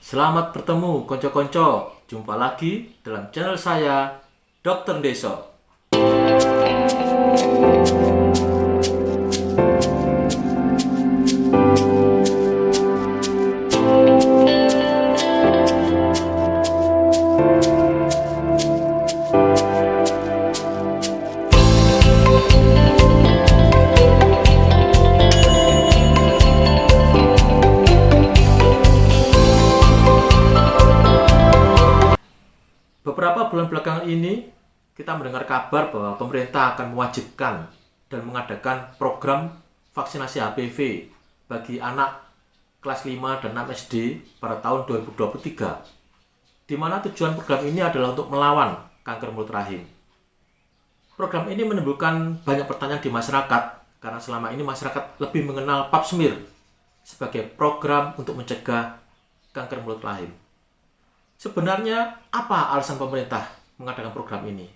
Selamat bertemu konco-konco. Jumpa lagi dalam channel saya, Dr. Deso. Beberapa bulan belakangan ini, kita mendengar kabar bahwa pemerintah akan mewajibkan dan mengadakan program vaksinasi HPV bagi anak kelas 5 dan 6 SD pada tahun 2023, di mana tujuan program ini adalah untuk melawan kanker mulut rahim. Program ini menimbulkan banyak pertanyaan di masyarakat, karena selama ini masyarakat lebih mengenal Pap smear sebagai program untuk mencegah kanker mulut rahim. Sebenarnya apa alasan pemerintah mengadakan program ini?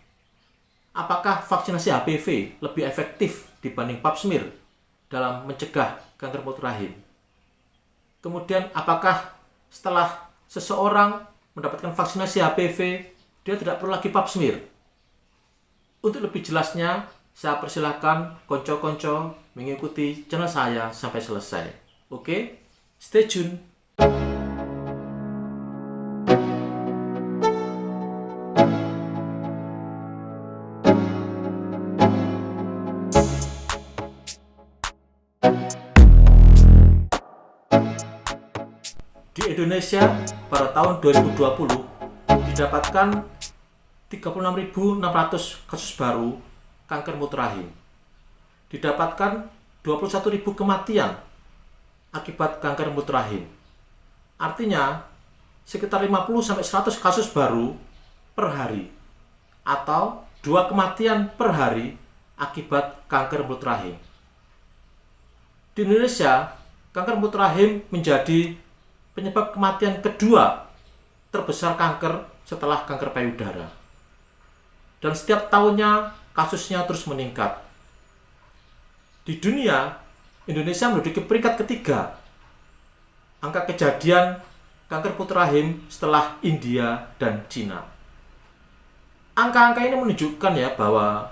Apakah vaksinasi HPV lebih efektif dibanding Pap smear dalam mencegah kanker mulut rahim? Kemudian apakah setelah seseorang mendapatkan vaksinasi HPV, dia tidak perlu lagi Pap smear? Untuk lebih jelasnya, saya persilahkan konco-konco mengikuti channel saya sampai selesai. Oke, stay tune. Di Indonesia pada tahun 2020 didapatkan 36.600 kasus baru kanker mulut rahim. Didapatkan 21.000 kematian akibat kanker mulut rahim. Artinya sekitar 50-100 kasus baru per hari atau 2 kematian per hari akibat kanker mulut rahim. Di Indonesia, kanker mulut rahim menjadi penyebab kematian kedua terbesar kanker setelah kanker payudara. Dan setiap tahunnya kasusnya terus meningkat. Di dunia, Indonesia menduduki peringkat ketiga angka kejadian kanker mulut rahim setelah India dan Cina. Angka-angka ini menunjukkan ya bahwa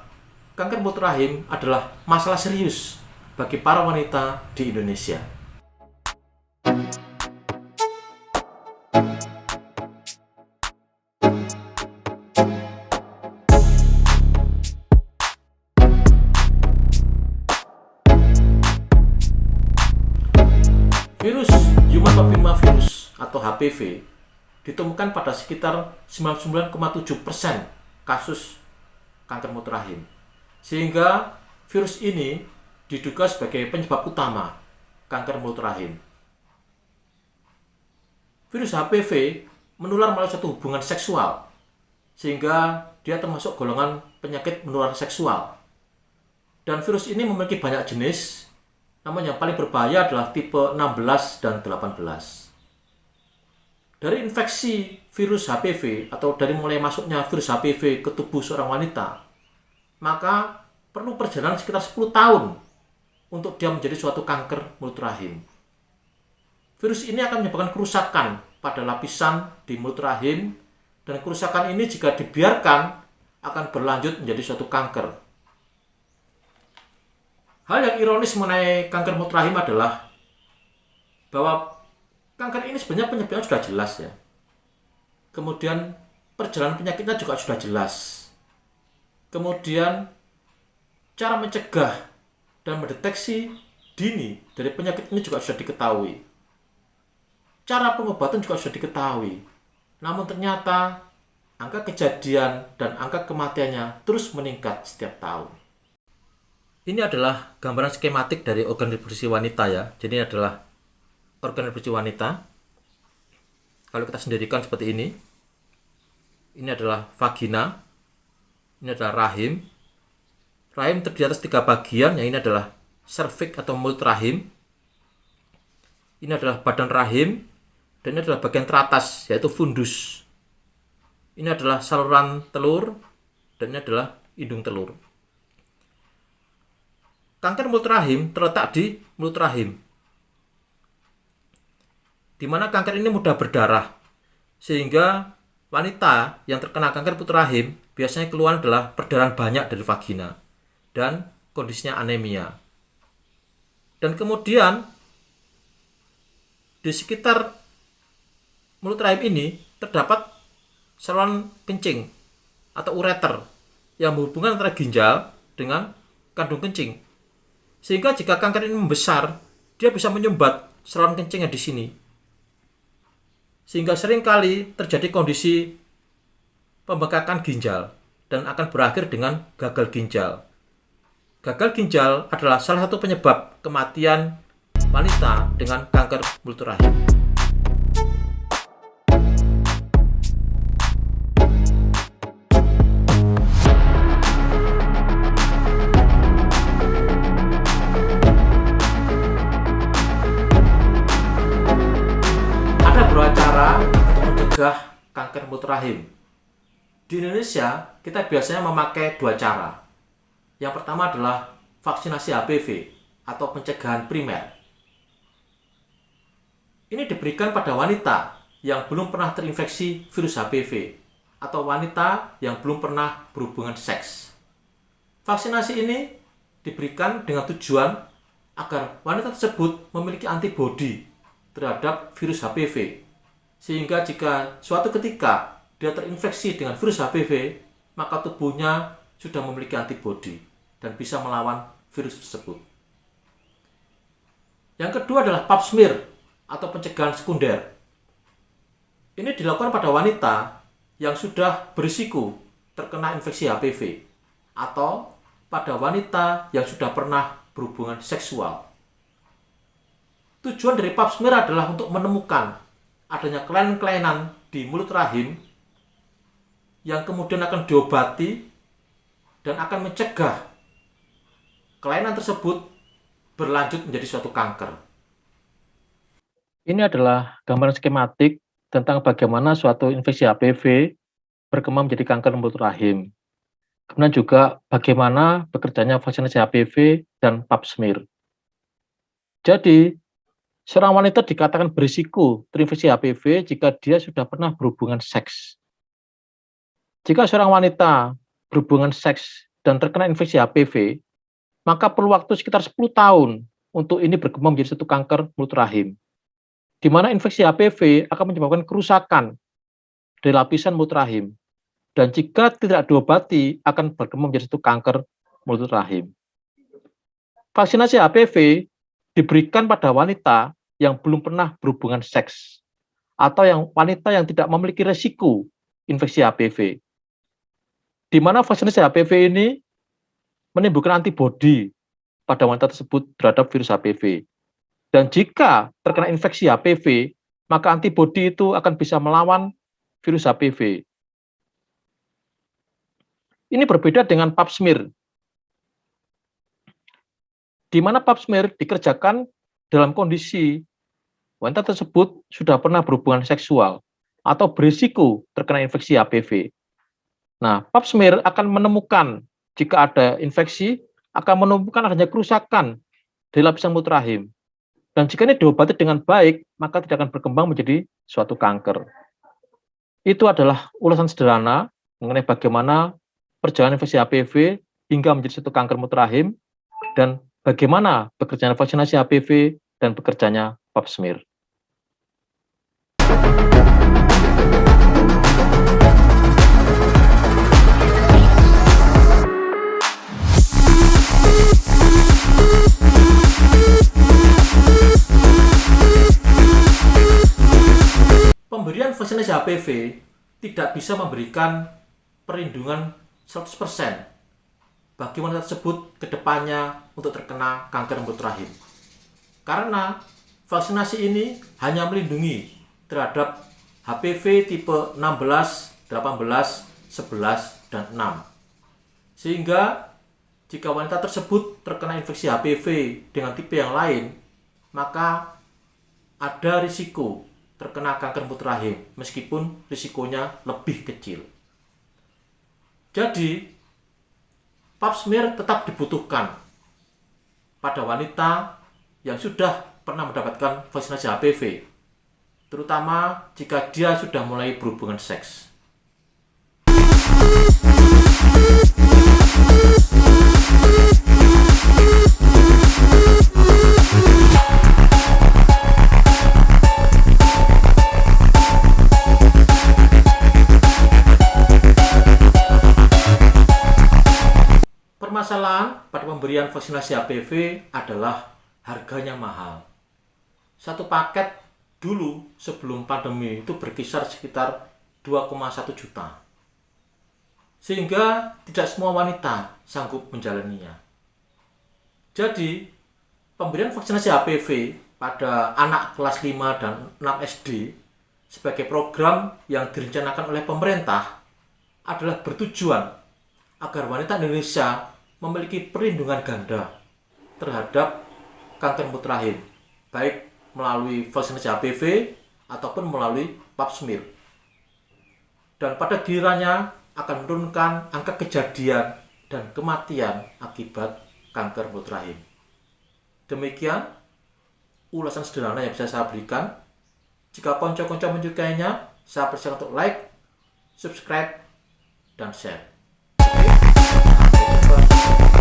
kanker mulut rahim adalah masalah serius bagi para wanita di Indonesia. Virus Human Papillomavirus atau HPV ditemukan pada sekitar 99,7% kasus kanker mulut rahim. Sehingga virus ini diduga sebagai penyebab utama kanker mulut rahim. Virus HPV menular melalui suatu hubungan seksual, sehingga dia termasuk golongan penyakit menular seksual. Dan virus ini memiliki banyak jenis, namun yang paling berbahaya adalah tipe 16 dan 18. Dari infeksi virus HPV atau dari mulai masuknya virus HPV ke tubuh seorang wanita, maka perlu perjalanan sekitar 10 tahun untuk dia menjadi suatu kanker mulut rahim. Virus ini akan menyebabkan kerusakan pada lapisan di mulut rahim, dan kerusakan ini jika dibiarkan akan berlanjut menjadi suatu kanker. Hal yang ironis mengenai kanker mulut rahim adalah bahwa kanker ini sebenarnya penyebabnya sudah jelas ya. Kemudian perjalanan penyakitnya juga sudah jelas. Kemudian cara mencegah dan mendeteksi dini dari penyakit ini juga sudah diketahui. Cara pengobatan juga sudah diketahui. Namun ternyata angka kejadian dan angka kematiannya terus meningkat setiap tahun. Ini adalah gambaran skematik dari organ reproduksi wanita ya. Jadi ini adalah organ reproduksi wanita. Kalau kita sendirikan seperti ini. Ini adalah vagina. Ini adalah rahim. Rahim terdiri atas 3 bagian. Yang ini adalah serviks atau mulut rahim. Ini adalah badan rahim. Dan ini adalah bagian teratas, yaitu fundus. Ini adalah saluran telur. Dan ini adalah hidung telur. Kanker mulut rahim terletak di mulut rahim. di mana kanker ini mudah berdarah, sehingga wanita yang terkena kanker perut rahim biasanya keluhan adalah perdarahan banyak dari vagina dan kondisinya anemia. Dan kemudian di sekitar mulut rahim ini terdapat saluran kencing atau ureter yang berhubungan antara ginjal dengan kandung kencing. Sehingga jika kanker ini membesar, dia bisa menyumbat saluran kencingnya di sini. Sehingga seringkali terjadi kondisi pembengkakan ginjal dan akan berakhir dengan gagal ginjal. Gagal ginjal adalah salah satu penyebab kematian wanita dengan kanker mulut rahim. Ada beberapa cara untuk mencegah kanker mulut rahim. Di Indonesia, kita biasanya memakai dua cara. Yang pertama adalah vaksinasi HPV atau pencegahan primer. Ini diberikan pada wanita yang belum pernah terinfeksi virus HPV atau wanita yang belum pernah berhubungan seks. Vaksinasi ini diberikan dengan tujuan agar wanita tersebut memiliki antibodi terhadap virus HPV, sehingga jika suatu ketika dia terinfeksi dengan virus HPV, maka tubuhnya sudah memiliki antibodi dan bisa melawan virus tersebut. Yang kedua adalah pap smear atau pencegahan sekunder. Ini dilakukan pada wanita yang sudah berisiko terkena infeksi HPV atau pada wanita yang sudah pernah berhubungan seksual. Tujuan dari pap smear adalah untuk menemukan adanya kelainan-kelainan di mulut rahim yang kemudian akan diobati dan akan mencegah kelainan tersebut berlanjut menjadi suatu kanker. Ini adalah gambaran skematik tentang bagaimana suatu infeksi HPV berkembang menjadi kanker mulut rahim. Kemudian juga bagaimana bekerjanya vaksinasi HPV dan pap smear. Jadi, seorang wanita dikatakan berisiko terinfeksi HPV jika dia sudah pernah berhubungan seks. Jika seorang wanita berhubungan seks dan terkena infeksi HPV, maka perlu waktu sekitar 10 tahun untuk ini berkembang menjadi satu kanker mulut rahim, di mana infeksi HPV akan menyebabkan kerusakan dari lapisan mulut rahim, dan jika tidak diobati akan berkembang menjadi satu kanker mulut rahim. Vaksinasi HPV diberikan pada wanita yang belum pernah berhubungan seks, atau wanita yang tidak memiliki resiko infeksi HPV, di mana vaksinasi HPV ini menimbulkan antibodi pada wanita tersebut terhadap virus HPV. Dan jika terkena infeksi HPV, maka antibodi itu akan bisa melawan virus HPV. Ini berbeda dengan pap smear, di mana pap smear dikerjakan dalam kondisi wanita tersebut sudah pernah berhubungan seksual atau berisiko terkena infeksi HPV. Nah, pap smear akan menemukan jika ada infeksi, akan menemukan adanya kerusakan di lapisan mulut rahim. Dan jika ini diobati dengan baik, maka tidak akan berkembang menjadi suatu kanker. Itu adalah ulasan sederhana mengenai bagaimana perjalanan infeksi HPV hingga menjadi suatu kanker mulut rahim, dan bagaimana bekerjanya vaksinasi HPV dan bekerjanya pap smear. Pemberian vaksinasi HPV tidak bisa memberikan perlindungan 100% bagi wanita tersebut ke depannya untuk terkena kanker mulut rahim. Karena vaksinasi ini hanya melindungi terhadap HPV tipe 16, 18, 11, dan 6. Sehingga jika wanita tersebut terkena infeksi HPV dengan tipe yang lain, maka ada risiko terkena kanker mulut rahim, meskipun risikonya lebih kecil. Jadi, pap smear tetap dibutuhkan pada wanita yang sudah pernah mendapatkan vaksinasi HPV. terutama jika dia sudah mulai berhubungan seks. Permasalahan pada pemberian vaksinasi HPV adalah harganya mahal. Satu paket dulu sebelum pandemi itu berkisar sekitar 2,1 juta. Sehingga tidak semua wanita sanggup menjalaninya. Jadi, pemberian vaksinasi HPV pada anak kelas 5 dan 6 SD sebagai program yang direncanakan oleh pemerintah adalah bertujuan agar wanita Indonesia memiliki perlindungan ganda terhadap kanker mulut rahim, baik melalui vaksinasi HPV ataupun melalui pap smear. Dan pada gilirannya akan menurunkan angka kejadian dan kematian akibat kanker mulut rahim. Demikian ulasan sederhana yang bisa saya berikan. Jika konco-konco menyukainya, saya persilakan untuk like, subscribe, dan share. Oke, sampai jumpa.